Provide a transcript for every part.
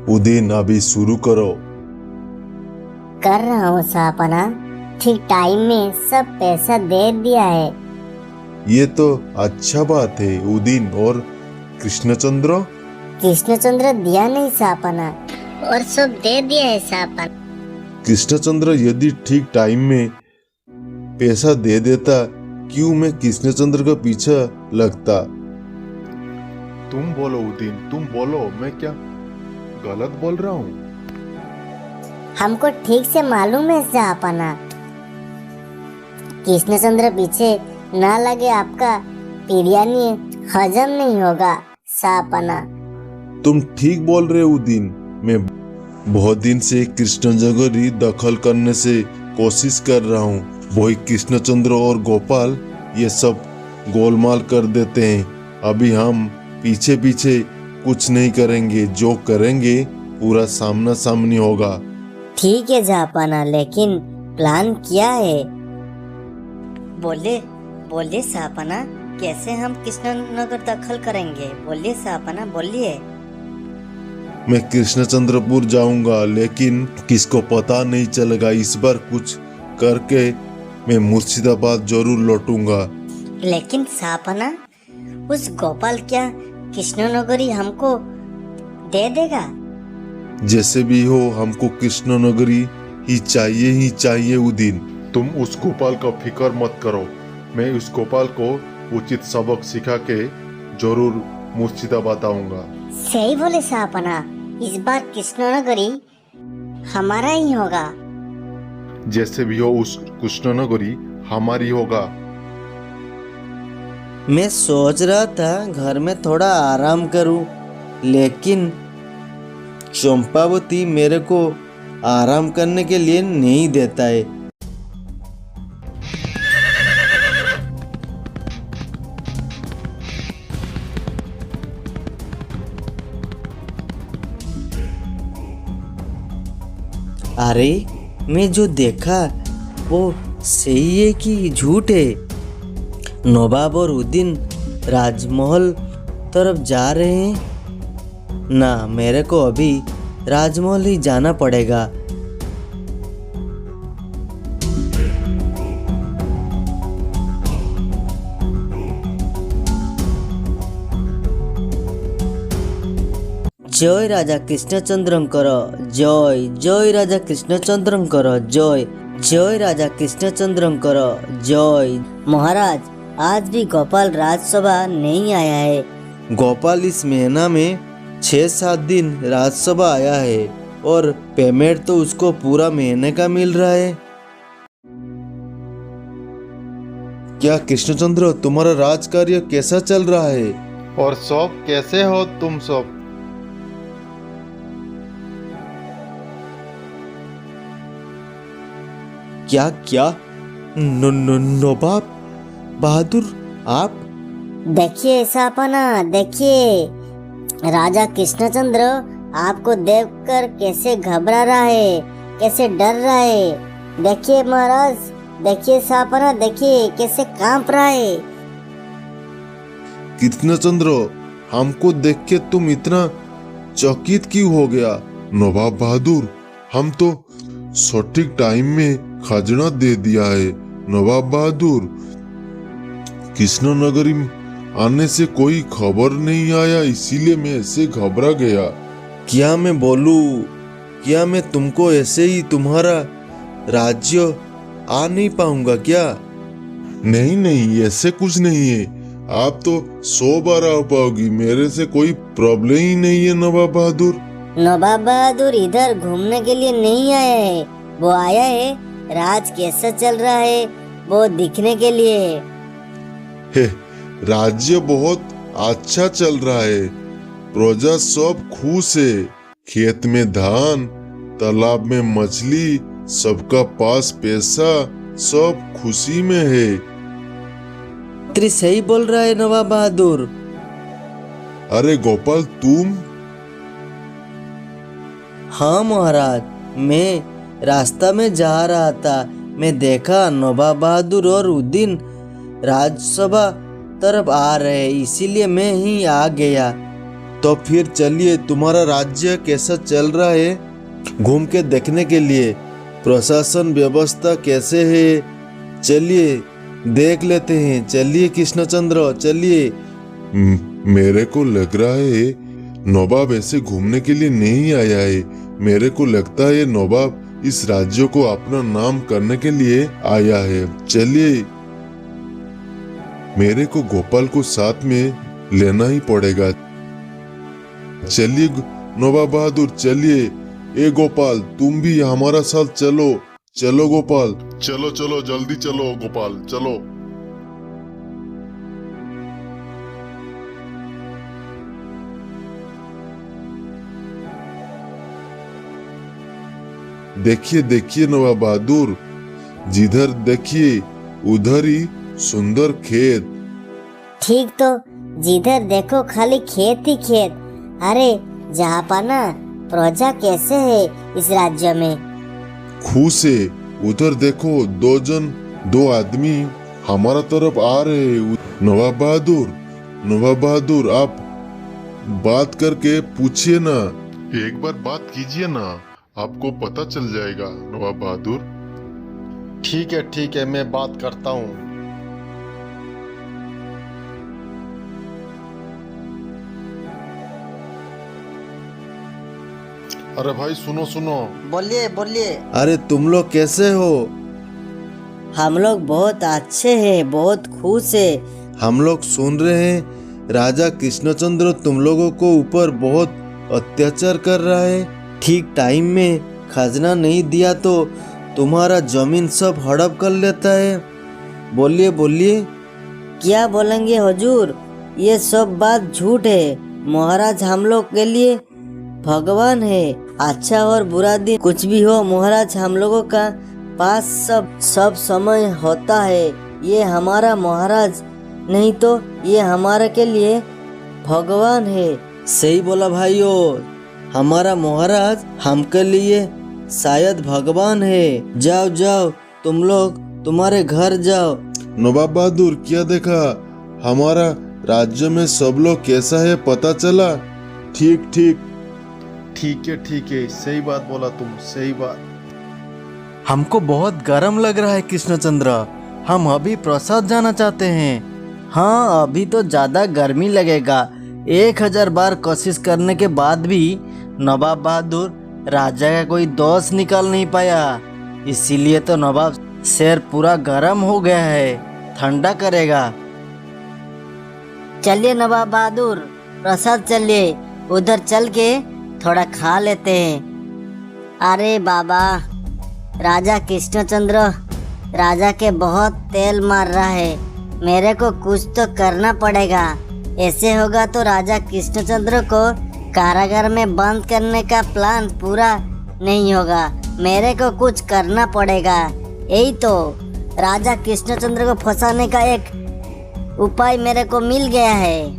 उदीन अभी शुरू करो। कर रहा हूँ सापना, ठीक टाइम में सब पैसा दे दिया है। ये तो अच्छा बात है उदीन। और कृष्णचंद्र? कृष्णचंद्र दिया नहीं सापना, और सब दे दिया है सापना। कृष्णचंद्र यदि ठीक टाइम में पैसा दे देता, क्यों मैं कृष्णचंद्र का पीछे लगता? तुम बोलो उदीन, तुम बोलो, मैं क्या गलत बोल रहा हूँ? हमको ठीक से मालूम है सापना, कृष्णचंद्र पीछे ना लगे आपका बिरयानी हजम नहीं होगा सापना। तुम ठीक बोल रहे हो उदीन। मैं बहुत दिन से कृष्णचंद्र दखल करने से कोशिश कर रहा हूँ। वही कृष्णचंद्र और गोपाल ये सब गोलमाल कर देते हैं। अभी हम पीछे पीछे कुछ नहीं करेंगे, जो करेंगे पूरा सामना सामनी होगा। ठीक है जापाना, लेकिन प्लान क्या है? बोलिए बोलिए सापना, कैसे हम कृष्णनगर दखल करेंगे? बोलिए सापना, बोलिए। मैं कृष्णचंद्रपुर जाऊंगा, लेकिन किसको पता नहीं चलेगा। इस बार कुछ करके मैं मुर्शिदाबाद जरूर लौटूंगा। लेकिन सापना, उस गोपाल क्या कृष्णनगरी हमको दे देगा? जैसे भी हो, हमको कृष्णनगरी ही चाहिए उदीन। तुम उस गोपाल का फिक्र मत करो। मैं उस गोपाल को उचित सबक सिखा के जरूर मुर्शिदाबाद आऊंगा। सही बोले सापना, इस बार कृष्णनगरी हमारा ही होगा। जैसे भी हो, उस कृष्णनगरी हमारी होगा। मैं सोच रहा था घर में थोड़ा आराम करूं, लेकिन चंपावती मेरे को आराम करने के लिए नहीं देता है। अरे, मैं जो देखा वो सही है कि झूठ है? नवाब और उदीन राजमहल तरफ जा रहे हैं। ना, मेरे को अभी राजमहल ही जाना पड़ेगा। जय राजा कृष्णचंद्रंकर जय, जय राजा कृष्णचंद्रंकर जय, जय राजा कृष्णचंद्रंकर जय। महाराज, आज भी गोपाल राज्यसभा नहीं आया है। गोपाल इस महीना में 6-7 दिन राज्यसभा आया है, और पेमेंट तो उसको पूरा महीने का मिल रहा है। क्या कृष्णचंद्र, तुम्हारा राज कार्य कैसा चल रहा है? और सब कैसे हो तुम सब? क्या क्या नवाब बहादुर, आप? देखिए सापना, देखिए राजा कृष्णचंद्र आपको देखकर कैसे घबरा रहा है, कैसे डर रहा है। देखिए महाराज, देखिए सापना, देखिए कैसे कांप रहा है। कृष्णचंद्र, हमको देख के तुम इतना चकित क्यों हो गया? नवाब बहादुर, हम तो सटीक टाइम में खजाना दे दिया है। नवाब बहादुर, कृष्णनगरी आने से कोई खबर नहीं आया, इसीलिए मैं ऐसे घबरा गया। क्या मैं बोलूं? क्या मैं तुमको ऐसे ही तुम्हारा राज्य आ नहीं पाऊंगा क्या? नहीं नहीं, ऐसे कुछ नहीं है। आप तो 100 बार आ पाओगी, मेरे से कोई प्रॉब्लम ही नहीं है नवाब बहादुर। नवाब बहादुर इधर घूमने के लिए नहीं आया है, वो आया है राज कैसा चल रहा है वो दिखने के लिए। हे, राज्य बहुत अच्छा चल रहा है, प्रजा सब खुश है। खेत में धान, तालाब में मछली, सबका पास पैसा, सब खुशी में है। मंत्री सही बोल रहा है नवाब बहादुर। अरे गोपाल, तुम? हाँ महाराज, मैं रास्ता में जा रहा था, मैं देखा नवाब बहादुर और उदीन राज्यसभा तरफ आ रहे, इसीलिए मैं ही आ गया। तो फिर चलिए तुम्हारा राज्य कैसा चल रहा है घूम के देखने के लिए, प्रशासन व्यवस्था कैसे है, चलिए देख लेते हैं। चलिए कृष्णचंद्र चलिए। मेरे को लग रहा है नवाब ऐसे घूमने के लिए नहीं आया है। मेरे को लगता है नवाब इस राज्य को अपना नाम करने के लिए आया है। चलिए, मेरे को गोपाल को साथ में लेना ही पड़ेगा। चलिए नवाब बहादुर चलिए। ए गोपाल तुम भी हमारा साथ चलो। चलो गोपाल, चलो चलो जल्दी चलो गोपाल चलो। देखिए देखिए नवाब बहादुर, जिधर देखिए उधर ही सुंदर खेत। ठीक तो जिधर देखो खाली खेत ही खेत। अरे जहाँपना प्रजा कैसे है इस राज्य में? खुश है। उधर देखो दो आदमी हमारा तरफ आ रहे हैं। नवाब बहादुर आप बात करके पूछिए ना, एक बार बात कीजिए ना, आपको पता चल जाएगा नवाब बहादुर। ठीक है मैं बात करता हूँ। अरे भाई सुनो सुनो। बोलिए बोलिए। अरे तुम लोग कैसे हो? हम लोग बहुत अच्छे हैं, बहुत खुश है। हम लोग सुन रहे हैं राजा कृष्णचंद्र तुम लोगों को ऊपर बहुत अत्याचार कर रहा है। ठीक टाइम में खजाना नहीं दिया तो तुम्हारा जमीन सब हड़प कर लेता है। बोलिए बोलिए। क्या बोलेंगे हुजूर, ये सब बात झूठ है। महाराज हम लोग के लिए भगवान है। अच्छा और बुरा दिन कुछ भी हो, महाराज हम लोगों का पास सब समय होता है। ये हमारा महाराज नहीं तो ये हमारे के लिए भगवान है। सही बोला भाइयों, हमारा महाराज हमके लिए शायद भगवान है। जाओ जाओ तुम लोग तुम्हारे घर जाओ। नवाब बहादुर क्या देखा, हमारा राज्य में सब लोग कैसा है पता चला? ठीक है सही बात बोला तुम, सही बात। हमको बहुत गर्म लग रहा है कृष्णचंद्र, हम अभी प्रसाद जाना चाहते हैं। हाँ अभी तो ज़्यादा गर्मी लगेगा। 1000 बार कोशिश करने के बाद भी नवाब बहादुर राजा का कोई दोस्त निकाल नहीं पाया। इसीलिए तो नवाब शेर पूरा गर्म हो गया है, ठंडा करेगा। चलिए नवाब बहादुर प्रसाद चलिए, उधर चल के थोड़ा खा लेते हैं। अरे बाबा, राजा कृष्णचंद्र राजा के बहुत तेल मार रहा है। मेरे को कुछ तो करना पड़ेगा। ऐसे होगा तो राजा कृष्णचंद्र को कारागार में बंद करने का प्लान पूरा नहीं होगा। मेरे को कुछ करना पड़ेगा। यही तो राजा कृष्णचंद्र को फंसाने का एक उपाय मेरे को मिल गया है।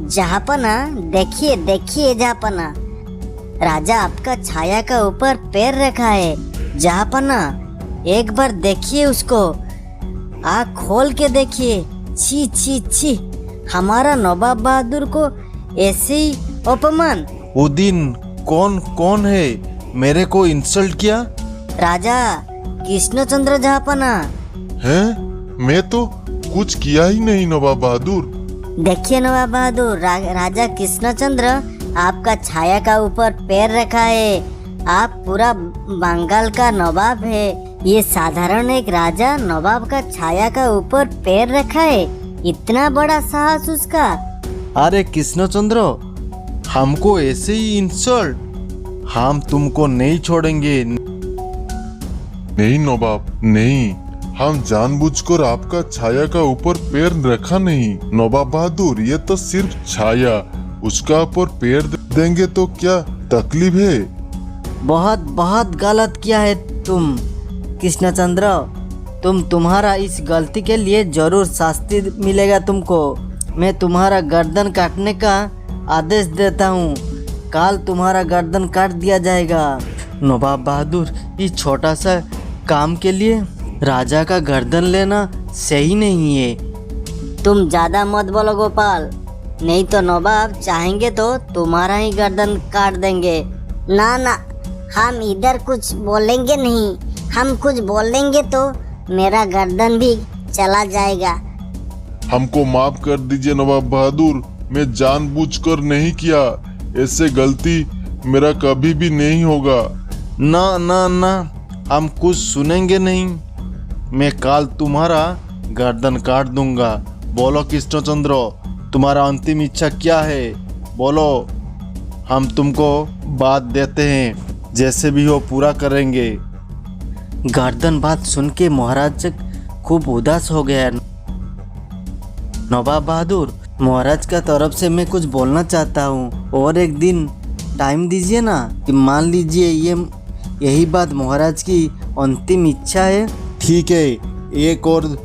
जहाँपना देखिए जहाँपना, राजा आपका छाया का ऊपर पैर रखा है। जहाँपना एक बार देखिए उसको, आँख खोल के देखिए। छी छी छी, हमारा नवाब बहादुर को ऐसे ही अपमान। वो दिन कौन है मेरे को इंसल्ट किया? राजा कृष्णचंद्र जहाँपना। हैं? मैं तो कुछ किया ही नहीं नवाब बहादुर। देखिए नवाब बहादुर, राजा कृष्णचंद्र आपका छाया का ऊपर पैर रखा है। आप पूरा बंगाल का नवाब है। ये साधारण एक राजा नवाब का छाया का ऊपर पैर रखा है, इतना बड़ा साहस उसका। अरे कृष्णचंद्र, हमको ऐसे ही इंसल्ट, हम तुमको नहीं छोड़ेंगे। नहीं नवाब नहीं, हम जानबूझकर आपका छाया का ऊपर पैर रखा नहीं नवाब बहादुर। ये तो सिर्फ छाया, उसका ऊपर पैर देंगे तो क्या तकलीफ है? बहुत गलत किया है तुम कृष्णचंद्र। तुम्हारा इस गलती के लिए जरूर शास्ति मिलेगा तुमको। मैं तुम्हारा गर्दन काटने का आदेश देता हूँ। कल तुम्हारा गर्दन काट दिया जाएगा। नवाब बहादुर, इस छोटा सा काम के लिए राजा का गर्दन लेना सही नहीं है। तुम ज्यादा मत बोलो गोपाल, नहीं तो नवाब चाहेंगे तो तुम्हारा ही गर्दन काट देंगे। ना ना, हम इधर कुछ बोलेंगे नहीं। हम कुछ बोलेंगे तो मेरा गर्दन भी चला जाएगा। हमको माफ कर दीजिए नवाब बहादुर, मैं जानबूझकर नहीं किया। ऐसे गलती मेरा कभी भी नहीं होगा। ना ना ना, हम कुछ सुनेंगे नहीं। मैं कल तुम्हारा गर्दन काट दूंगा। बोलो कृष्णचंद्र, तुम्हारा अंतिम इच्छा क्या है? बोलो, हम तुमको बात देते हैं, जैसे भी हो पूरा करेंगे। गर्दन बात सुन के महाराज खूब उदास हो गया। नवाब बहादुर, महाराज का तरफ से मैं कुछ बोलना चाहता हूँ, और एक दिन टाइम दीजिए ना। कि मान लीजिए यही बात महाराज की अंतिम इच्छा है। ठीक है, एक और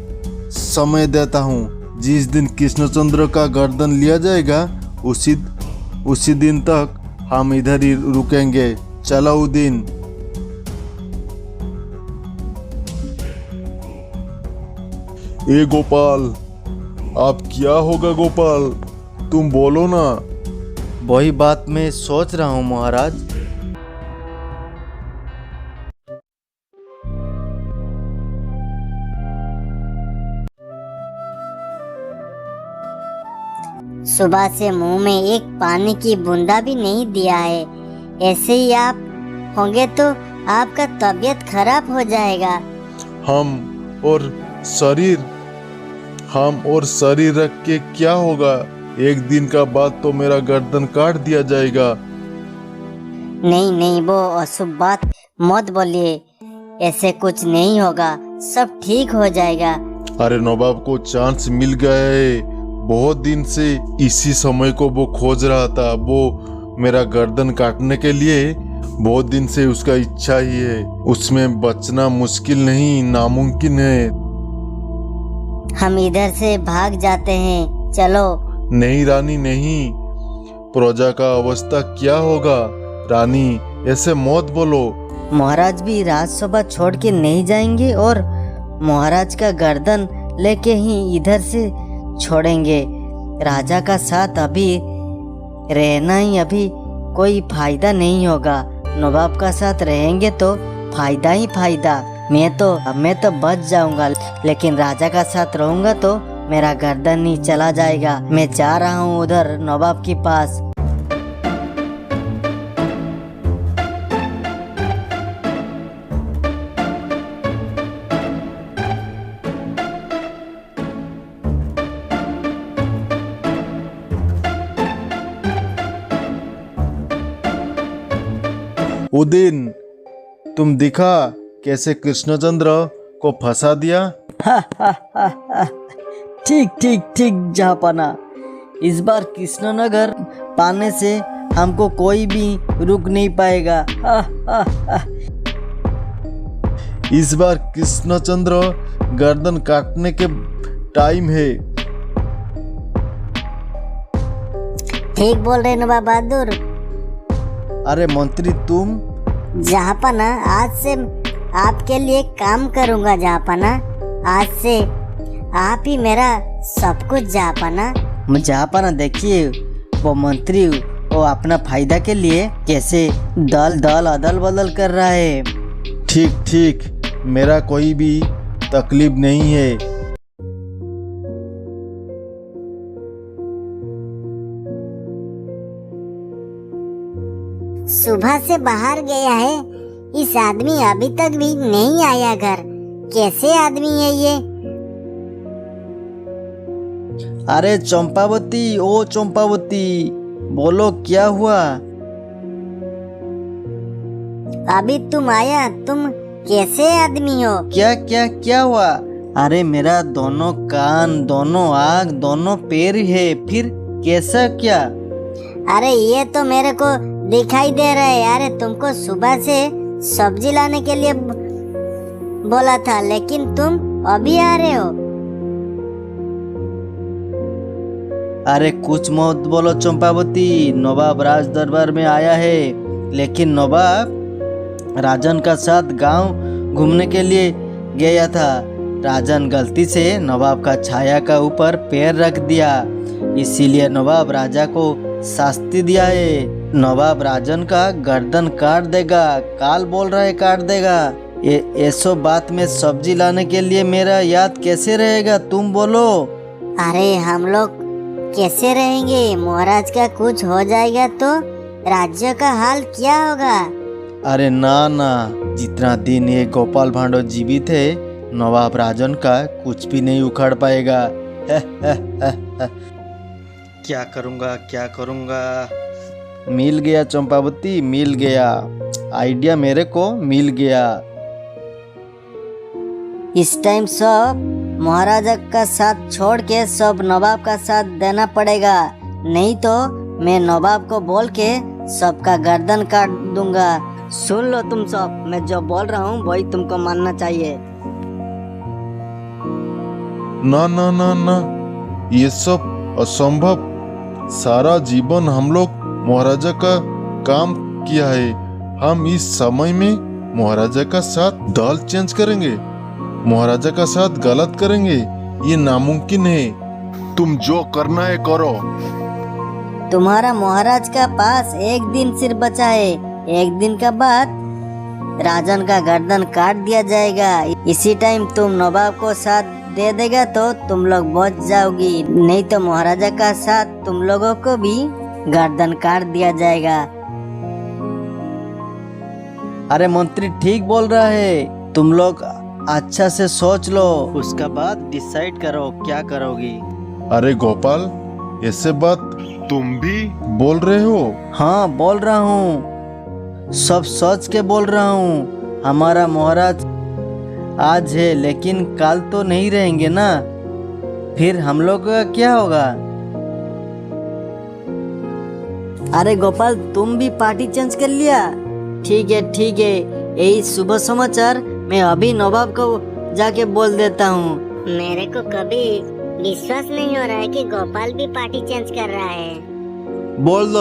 समय देता हूँ। जिस दिन कृष्णचंद्र का गर्दन लिया जाएगा उसी दिन तक हम इधर ही रुकेंगे। चलो उदीन। ए गोपाल, आप क्या होगा गोपाल, तुम बोलो ना। वही बात मैं सोच रहा हूँ महाराज। सुबह से मुंह में एक पानी की बूंदा भी नहीं दिया है। ऐसे ही आप होंगे तो आपका तबीयत खराब हो जाएगा। हम और शरीर रख के क्या होगा? एक दिन का बाद तो मेरा गर्दन काट दिया जाएगा। नहीं नहीं, वो अशुभ बात मत बोलिए। ऐसे कुछ नहीं होगा, सब ठीक हो जाएगा। अरे नवाब को चांस मिल गया है। बहुत दिन से इसी समय को वो खोज रहा था। वो मेरा गर्दन काटने के लिए बहुत दिन से उसका इच्छा ही है। उसमें बचना मुश्किल नहीं, नामुमकिन है। हम इधर से भाग जाते हैं, चलो। नहीं रानी नहीं, प्रजा का अवस्था क्या होगा? रानी, ऐसे मत बोलो। महाराज भी राजसभा छोड़ के नहीं जाएंगे और महाराज का गर्दन लेके ही इधर से छोड़ेंगे। राजा का साथ अभी रहना ही अभी कोई फायदा नहीं होगा। नवाब का साथ रहेंगे तो फायदा ही फायदा। मैं तो बच जाऊंगा, लेकिन राजा का साथ रहूंगा तो मेरा गर्दन ही चला जाएगा। मैं जा रहा हूँ उधर नवाब के पास। उदीन, तुम दिखा कैसे कृष्णचंद्र को फंसा दिया। ठीक ठीक ठीक जहाँपना, इस बार कृष्णनगर पाने से हमको कोई भी रुक नहीं पाएगा। इस बार कृष्णचंद्र गर्दन काटने के टाइम है। ठीक बोल रहे नवाब बहादुर। अरे मंत्री तुम। जहाँपना, आज से आपके लिए काम करूँगा। जहाँपना, आज से आप ही मेरा सब कुछ। जहाँपना देखिए, वो मंत्री वो अपना फायदा के लिए कैसे दल अदल बदल कर रहा है। ठीक ठीक, मेरा कोई भी तकलीफ नहीं है। सुबह से बाहर गया है, इस आदमी अभी तक भी नहीं आया घर। कैसे आदमी है ये? अरे चंपावती, ओ चंपावती, बोलो क्या हुआ? अभी तुम आया, तुम कैसे आदमी हो? क्या क्या क्या हुआ? अरे मेरा दोनों कान, दोनों आँख, दोनों पैर है, फिर कैसा क्या? अरे ये तो मेरे को दिखाई दे रहा है। अरे तुमको सुबह से सब्जी लाने के लिए बोला था, लेकिन तुम अभी आ रहे हो। अरे कुछ मत बोलो चंपावती, नवाब राज दरबार में आया है। लेकिन नवाब राजन का साथ गांव घूमने के लिए गया था। राजन गलती से नवाब का छाया का ऊपर पैर रख दिया। इसीलिए नवाब राजा को शास्ति दिया है। नवाब राजन का गर्दन काट देगा। काल बोल रहा है काट देगा। ये सब बात में सब्जी लाने के लिए मेरा याद कैसे रहेगा, तुम बोलो। अरे हम लोग कैसे रहेंगे? महाराज का कुछ हो जाएगा तो राज्य का हाल क्या होगा? अरे ना ना, जितना दिन ये गोपाल भांडो जीवित है नवाब राजन का कुछ भी नहीं उखाड़ पाएगा। क्या करूँगा क्या करूँगा। मिल गया चंपावती, मिल गया आइडिया, मेरे को मिल गया। इस टाइम सब महाराजा का साथ छोड़ के सब नवाब का साथ देना पड़ेगा, नहीं तो मैं नवाब को बोल के सबका गर्दन काट दूंगा। सुन लो तुम सब, मैं जो बोल रहा हूँ वही तुमको मानना चाहिए। ना ना ना ना, ये सब असंभव। सारा जीवन हम लोग महाराजा का काम किया है। हम इस समय में महाराजा का साथ दल चेंज करेंगे, महाराजा का साथ गलत करेंगे, ये नामुमकिन है। तुम जो करना है करो। तुम्हारा महाराज का पास एक दिन सिर्फ बचा है। एक दिन का बाद राजन का गर्दन काट दिया जाएगा। इसी टाइम तुम नवाब को साथ दे देगा तो तुम लोग बच जाओगी, नहीं तो महाराजा का साथ तुम लोगों को भी गर्दन काट दिया जाएगा। अरे मंत्री ठीक बोल रहा है, तुम लोग अच्छा से सोच लो, उसका बाद डिसाइड करो क्या करोगी। अरे गोपाल, ऐसे बात तुम भी बोल रहे हो? हाँ बोल रहा हूँ, सब सोच के बोल रहा हूँ। हमारा महाराज आज है लेकिन कल तो नहीं रहेंगे ना, फिर हम लोग का क्या होगा। अरे गोपाल, तुम भी पार्टी चेंज कर लिया? ठीक है ठीक है, यही शुभ समाचार मैं अभी नवाब को जाके बोल देता हूँ। मेरे को कभी विश्वास नहीं हो रहा है कि गोपाल भी पार्टी चेंज कर रहा है। बोल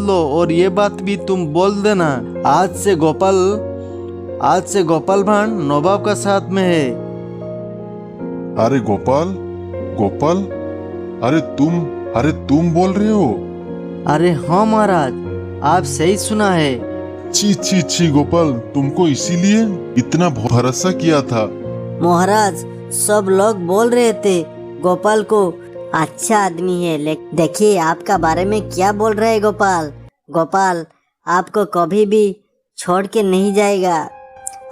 दो और ये बात भी तुम बोल देना। आज से गोपाल भांड नवाब का साथ में है। अरे गोपाल, गोपाल, अरे तुम बोल रहे हो? अरे हाँ महाराज, आप सही सुना है। छी छी छी गोपाल, तुमको इसीलिए इतना भरोसा किया था। महाराज सब लोग बोल रहे थे गोपाल को अच्छा आदमी है, लेकिन देखिए आपका बारे में क्या बोल रहे हैं गोपाल। गोपाल आपको कभी भी छोड़ के नहीं जाएगा।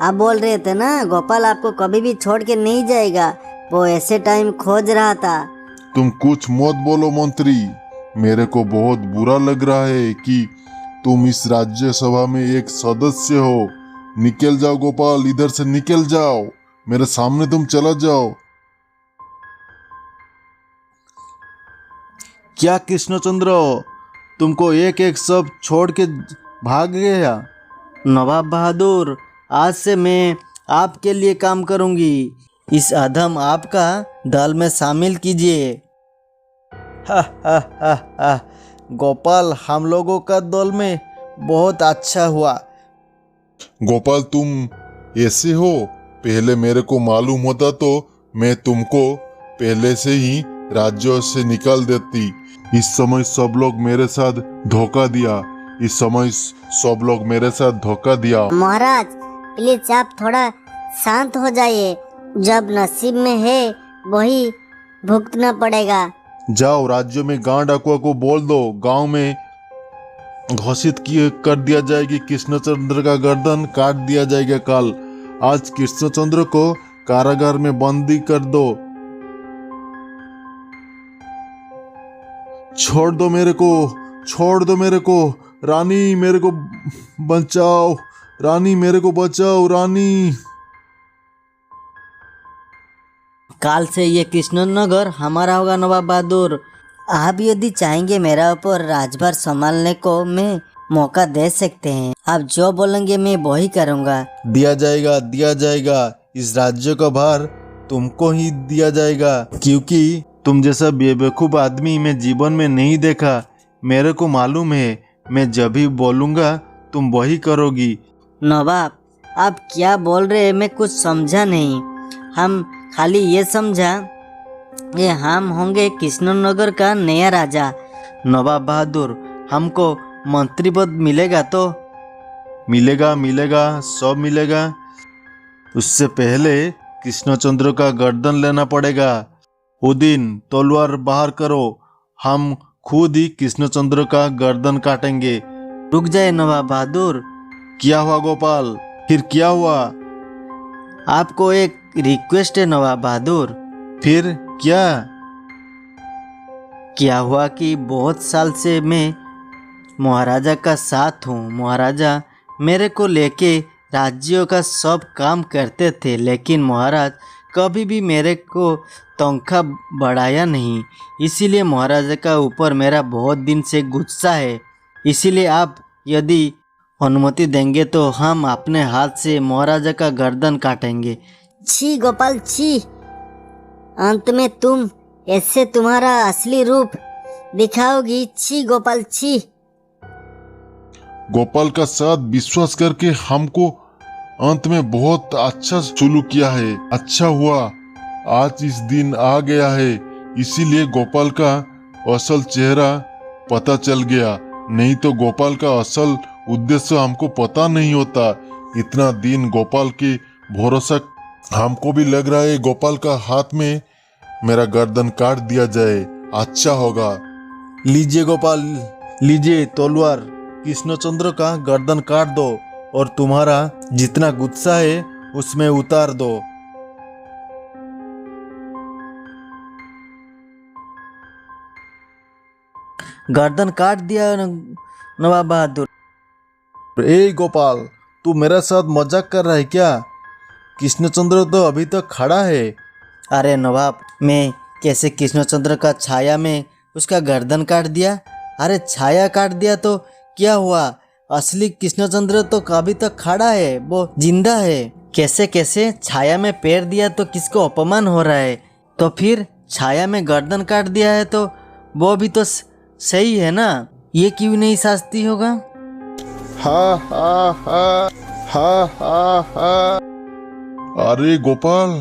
आप बोल रहे थे ना गोपाल आपको कभी भी छोड़ के नहीं जाएगा, वो ऐसे टाइम खोज रहा था। तुम कुछ मत बोलो मंत्री, मेरे को बहुत बुरा लग रहा है कि तुम इस राज्यसभा में एक सदस्य हो। निकल जाओ गोपाल, इधर से निकल जाओ, मेरे सामने तुम चला जाओ। क्या कृष्णचंद्र, तुमको एक एक सब छोड़ के भाग गया? नवाब बहादुर, आज से मैं आपके लिए काम करूंगी। इस अधम आपका दल में शामिल कीजिए। हा, गोपाल हम लोगों का दल में बहुत अच्छा हुआ। गोपाल तुम ऐसे हो, पहले मेरे को मालूम होता तो मैं तुमको पहले से ही राज्यों से निकाल देती। इस समय सब लोग मेरे साथ धोखा दिया, इस समय सब लोग मेरे साथ धोखा दिया। महाराज प्लीज आप थोड़ा शांत हो जाइए, जब नसीब में है वही भुगतना पड़ेगा। जाओ राज्य में गांव डाकुआ को बोल दो, गांव में घोषित कर दिया जाए कि कृष्णचंद्र का गर्दन काट दिया जाएगा कल। आज कृष्णचंद्र को कारागार में बंदी कर दो। छोड़ दो मेरे को, रानी मेरे को बचाओ, रानी मेरे को बचाओ, रानी। काल से ये कृष्णनगर हमारा होगा नवाब बहादुर। आप यदि चाहेंगे मेरा ऊपर राजभर संभालने को मैं मौका दे सकते हैं। आप जो बोलेंगे मैं वही करूँगा। दिया जाएगा, इस राज्य का भार तुमको ही दिया जाएगा, क्योंकि तुम जैसा बेवकूफ आदमी मैं जीवन में नहीं देखा। मेरे को मालूम है, मैं जब भी बोलूँगा तुम वही करोगी। नवाब आप क्या बोल रहे हैं, मैं कुछ समझा नहीं। हम खाली ये समझा ये हम होंगे कृष्णनगर का नया राजा। नवाब बहादुर, हमको मंत्री पद मिलेगा तो? मिलेगा मिलेगा, सब मिलेगा। उससे पहले कृष्णचंद्र का गर्दन लेना पड़ेगा। उदिन, तलवार बाहर करो, हम खुद ही कृष्णचंद्र का गर्दन काटेंगे। रुक जाए नवाब बहादुर। क्या हुआ गोपाल, फिर क्या हुआ? आपको एक रिक्वेस्ट है नवाब बहादुर। फिर क्या? क्या हुआ कि बहुत साल से मैं महाराजा का साथ हूँ। महाराजा मेरे को लेके राज्यों का सब काम करते थे, लेकिन महाराज कभी भी मेरे को तनख्वाह बढ़ाया नहीं। इसीलिए महाराजा का ऊपर मेरा बहुत दिन से गुस्सा है। इसीलिए आप यदि अनुमति देंगे तो हम अपने हाथ से महाराजा का गर्दन काटेंगे। छी गोपाल छी, अंत में तुम ऐसे तुम्हारा असली रूप दिखाओगी। छी गोपाल छी। गोपाल का साथ विश्वास करके हमको अंत में बहुत अच्छा सुलूक किया है। अच्छा हुआ आज इस दिन आ गया है, इसीलिए गोपाल का असल चेहरा पता चल गया। नहीं तो गोपाल का असल उद्देश्य हमको पता नहीं होता। इतना दिन गोपाल के भरोसा हमको भी लग रहा है गोपाल का हाथ में मेरा गर्दन काट दिया जाए, अच्छा होगा। लीजिए गोपाल, लीजिए तलवार, कृष्णचंद्र का गर्दन काट दो और तुम्हारा जितना गुस्सा है उसमें उतार दो। गर्दन काट दिया नवाब बहादुर। ए गोपाल, तू मेरे साथ मजाक कर रहा है क्या? कृष्णचंद्र तो अभी तक खड़ा है। अरे नवाब, मैं कैसे कृष्णचंद्र का छाया में उसका गर्दन काट दिया? अरे छाया काट दिया तो क्या हुआ? असली कृष्णचंद्र तो अभी तक खड़ा है, वो जिंदा है। कैसे कैसे छाया में पैर दिया तो किसको अपमान हो रहा है? तो फिर छाया में गर्दन काट दिया है तो वो भी तो सही है ना? ये क्यों नहीं शास्ति होगा? हा हा हा हा हा हा। अरे गोपाल,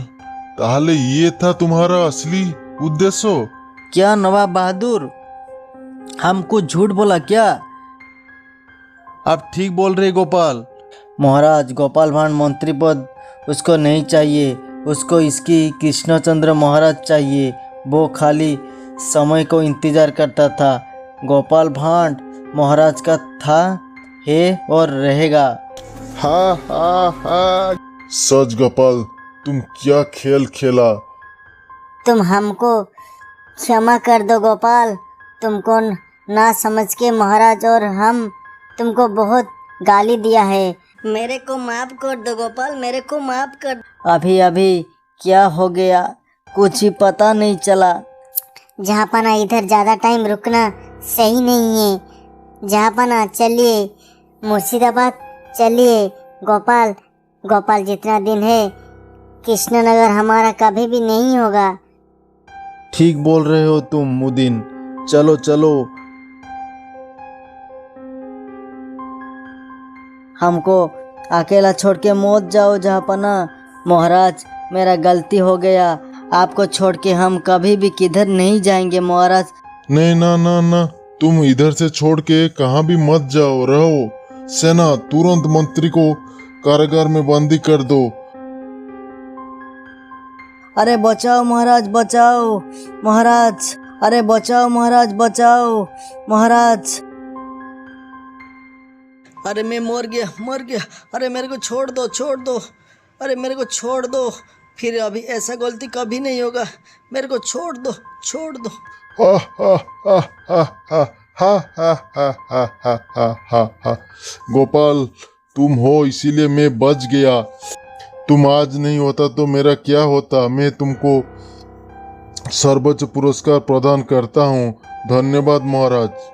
ताहले ये था तुम्हारा असली उद्देश्य? क्या नवाब बहादुर, हमको झूठ बोला क्या? आप ठीक बोल रहे गोपाल। महाराज, गोपाल भांड मंत्री पद उसको नहीं चाहिए, उसको इसकी कृष्णचंद्र महाराज चाहिए। वो खाली समय को इंतजार करता था। गोपाल भांड महाराज का था, है और रहेगा। हा हा हा। सच गोपाल, तुम क्या खेल खेला। तुम हमको क्षमा कर दो गोपाल। तुमको ना समझ के महाराज और हम तुमको बहुत गाली दिया है। मेरे को माफ कर दो गोपाल, मेरे को माफ कर। अभी अभी क्या हो गया कुछ ही पता नहीं चला। जहाँपना इधर ज़्यादा टाइम रुकना सही नहीं है। जहाँपना चलिए मुर्शिदाबाद चलिए। गोपाल, गोपाल जितना दिन है कृष्णनगर हमारा कभी भी नहीं होगा। ठीक बोल रहे हो तुम मुदीन, चलो चलो। हमको अकेला छोड़ के मत जाओ जहाँपना। महाराज, मेरा गलती हो गया। आपको छोड़ के हम कभी भी किधर नहीं जाएंगे महाराज। नहीं ना ना ना, तुम इधर से छोड़ के कहाँ भी मत जाओ, रहो। सेना तुरंत मंत्री को कारागार में बंदी कर दो। अरे बचाओ महाराज, बचाओ महाराज। अरे बचाओ महाराज, बचाओ महाराज। अरे मैं मर गया, मर गया। अरे मेरे को छोड़ दो, छोड़ दो। अरे मेरे को छोड़ दो, फिर अभी ऐसा गलती कभी नहीं होगा। मेरे को छोड़ दो, छोड़ दो। हा हा हा हा हा हा हा हा हा हा हा हा हा। गोपाल, तुम हो इसीलिए मैं बच गया। तुम आज नहीं होता तो मेरा क्या होता। मैं तुमको सर्वोच्च पुरस्कार प्रदान करता हूँ। धन्यवाद महाराज।